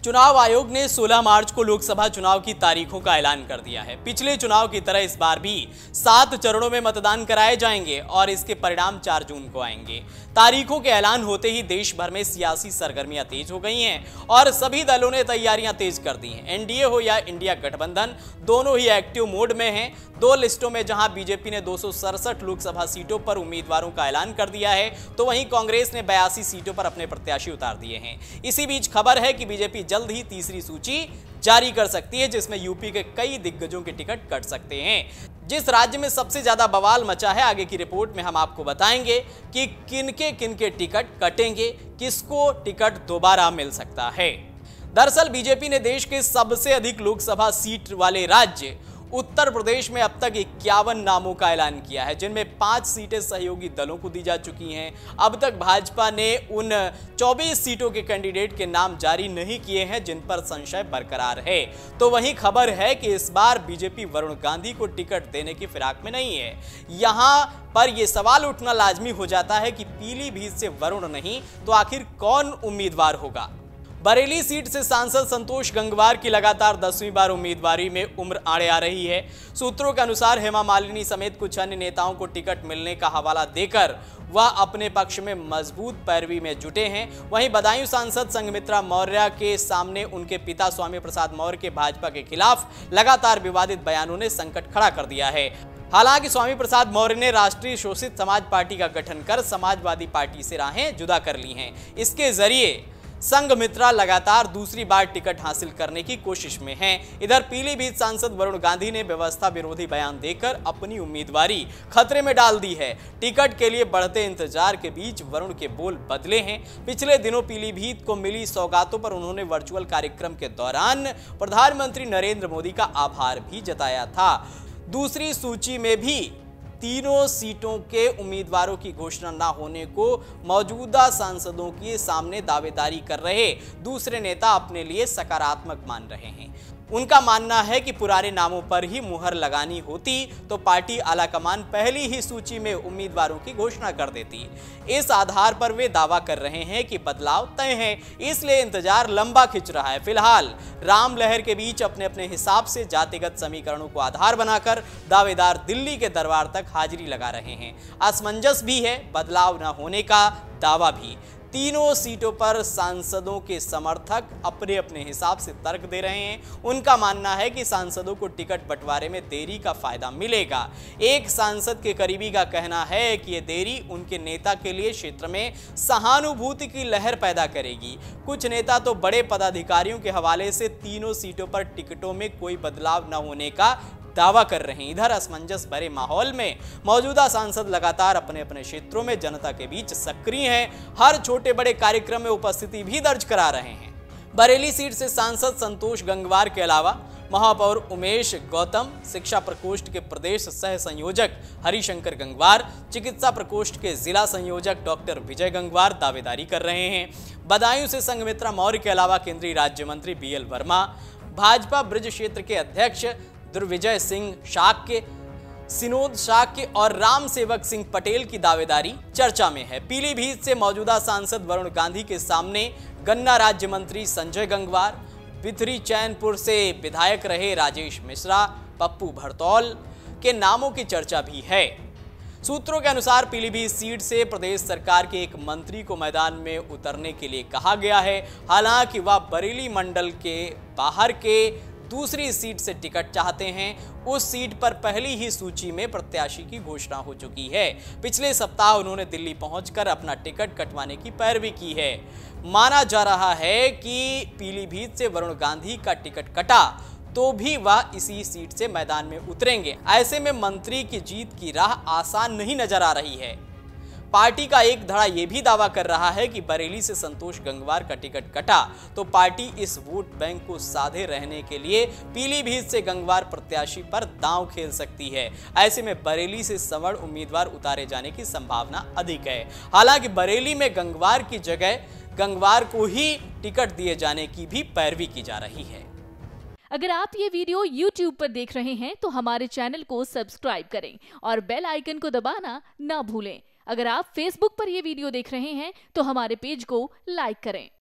चुनाव आयोग ने 16 मार्च को लोकसभा चुनाव की तारीखों का ऐलान कर दिया है। पिछले चुनाव की तरह इस बार भी 7 चरणों में मतदान कराए जाएंगे और इसके परिणाम 4 जून को आएंगे। तारीखों के ऐलान होते ही देश भर में सियासी सरगर्मियां तेज हो गई हैं और सभी दलों ने तैयारियां तेज कर दी हैं। एनडीए हो या इंडिया गठबंधन, दोनों ही एक्टिव मोड में हैं। 2 लिस्टों में जहां बीजेपी ने 267 लोकसभा सीटों पर उम्मीदवारों का ऐलान कर दिया है, तो वहीं कांग्रेस ने 82 सीटों पर अपने प्रत्याशी उतार दिए हैं। इसी बीच खबर है कि बीजेपी जल्द ही तीसरी सूची जारी कर सकती है, जिसमें यूपी के कई दिग्गजों के टिकट कट सकते हैं। जिस राज्य में सबसे ज्यादा बवाल मचा है, आगे की रिपोर्ट में हम आपको बताएंगे कि किनके टिकट कटेंगे, किसको टिकट दोबारा मिल सकता है। दरअसल बीजेपी ने देश के सबसे अधिक लोकसभा सीट वाले राज्य उत्तर प्रदेश में अब तक 51 नामों का ऐलान किया है, जिनमें 5 सीटें सहयोगी दलों को दी जा चुकी हैं। अब तक भाजपा ने उन 24 सीटों के कैंडिडेट के नाम जारी नहीं किए हैं जिन पर संशय बरकरार है। तो वहीं खबर है कि इस बार बीजेपी वरुण गांधी को टिकट देने की फिराक में नहीं है। यहां पर यह सवाल उठना लाजमी हो जाता है कि पीलीभीत से वरुण नहीं तो आखिर कौन उम्मीदवार होगा। बरेली सीट से सांसद संतोष गंगवार की लगातार 10वीं बार उम्मीदवारी में उम्र आड़े आ रही है। सूत्रों के अनुसार हेमा मालिनी समेत कुछ अन्य नेताओं को टिकट मिलने का हवाला देकर वह अपने पक्ष में मजबूत पैरवी में जुटे हैं। वहीं बदायूं सांसद संघमित्रा मौर्य के सामने उनके पिता स्वामी प्रसाद मौर्य के भाजपा के खिलाफ लगातार विवादित बयानों ने संकट खड़ा कर दिया है। हालांकि स्वामी प्रसाद मौर्य ने राष्ट्रीय शोषित समाज पार्टी का गठन कर समाजवादी पार्टी से राहें जुदा कर ली हैं। इसके जरिए संघमित्रा लगातार दूसरी बार टिकट हासिल करने की कोशिश में हैं। इधर पीलीभीत सांसद वरुण गांधी ने व्यवस्था विरोधी बयान देकर अपनी उम्मीदवारी खतरे में डाल दी है। टिकट के लिए बढ़ते इंतजार के बीच वरुण के बोल बदले हैं। पिछले दिनों पीलीभीत को मिली सौगातों पर उन्होंने वर्चुअल कार्यक्रम के दौरान प्रधानमंत्री नरेंद्र मोदी का आभार भी जताया था। दूसरी सूची में भी तीनों सीटों के उम्मीदवारों की घोषणा न होने को मौजूदा सांसदों के सामने दावेदारी कर रहे दूसरे नेता अपने लिए सकारात्मक मान रहे हैं। उनका मानना है कि पुराने नामों पर ही मुहर लगानी होती तो पार्टी आलाकमान पहली ही सूची में उम्मीदवारों की घोषणा कर देती। इस आधार पर वे दावा कर रहे हैं कि बदलाव तय है, इसलिए इंतजार लंबा खिंच रहा है। फिलहाल राम लहर के बीच अपने अपने हिसाब से जातिगत समीकरणों को आधार बनाकर दावेदार दिल्ली के दरबार तक हाजिरी लगा रहे हैं। असमंजस भी है, बदलाव न होने का दावा भी। तीनों सीटों पर सांसदों के समर्थक अपने अपने हिसाब से तर्क दे रहे हैं। उनका मानना है कि सांसदों को टिकट बंटवारे में देरी का फायदा मिलेगा। एक सांसद के करीबी का कहना है कि यह देरी उनके नेता के लिए क्षेत्र में सहानुभूति की लहर पैदा करेगी। कुछ नेता तो बड़े पदाधिकारियों के हवाले से तीनों सीटों पर टिकटों में कोई बदलाव न होने का दावा कर रहे हैं। इधर असमंजस भरे माहौल में मौजूदा सांसद लगातार अपने अपने क्षेत्रों में जनता के बीच सक्रिय हैं। हर छोटे बड़े कार्यक्रम में उपस्थिति भी दर्ज करा रहे हैं। बरेली सीट से सांसद संतोष गंगवार के अलावा महापौर उमेश गौतम, शिक्षा प्रकोष्ठ के प्रदेश सह संयोजक हरिशंकर गंगवार, चिकित्सा प्रकोष्ठ के जिला संयोजक डॉक्टर विजय गंगवार दावेदारी कर रहे हैं। बदायूं से संघमित्रा मौर्य के अलावा केंद्रीय राज्य मंत्री बीएल वर्मा, भाजपा ब्रज क्षेत्र के अध्यक्ष दुर्विजय सिंह शाक्य, सिनोद शाक्य और राम सेवक सिंह पटेल की दावेदारी चर्चा में है। पीलीभीत से मौजूदा सांसद वरुण गांधी के सामने गन्ना राज्य मंत्री संजय गंगवार, बिथरी चैनपुर से विधायक रहे राजेश मिश्रा, पप्पू भरतौल के नामों की चर्चा भी है। सूत्रों के अनुसार पीलीभीत सीट से प्रदेश सरकार के एक मंत्री को मैदान में उतरने के लिए कहा गया है। हालांकि वह बरेली मंडल के बाहर के दूसरी सीट से टिकट चाहते हैं। उस सीट पर पहली ही सूची में प्रत्याशी की घोषणा हो चुकी है। पिछले सप्ताह उन्होंने दिल्ली पहुंचकर अपना टिकट कटवाने की पैरवी की है। माना जा रहा है कि पीलीभीत से वरुण गांधी का टिकट कटा तो भी वह इसी सीट से मैदान में उतरेंगे। ऐसे में मंत्री की जीत की राह आसान नहीं नजर आ रही है। पार्टी का एक धड़ा यह भी दावा कर रहा है कि बरेली से संतोष गंगवार का टिकट कटा तो पार्टी इस वोट बैंक को साधे रहने के लिए पीलीभीत से गंगवार प्रत्याशी पर दांव खेल सकती है। ऐसे में बरेली से सवर्ण उम्मीदवार उतारे जाने की संभावना अधिक है। हालांकि बरेली में गंगवार की जगह गंगवार को ही टिकट दिए जाने की भी पैरवी की जा रही है। अगर आप ये वीडियो YouTube पर देख रहे हैं तो हमारे चैनल को सब्सक्राइब करें और बेल आइकन को दबाना ना भूलें। अगर आप Facebook पर ये वीडियो देख रहे हैं तो हमारे पेज को लाइक करें।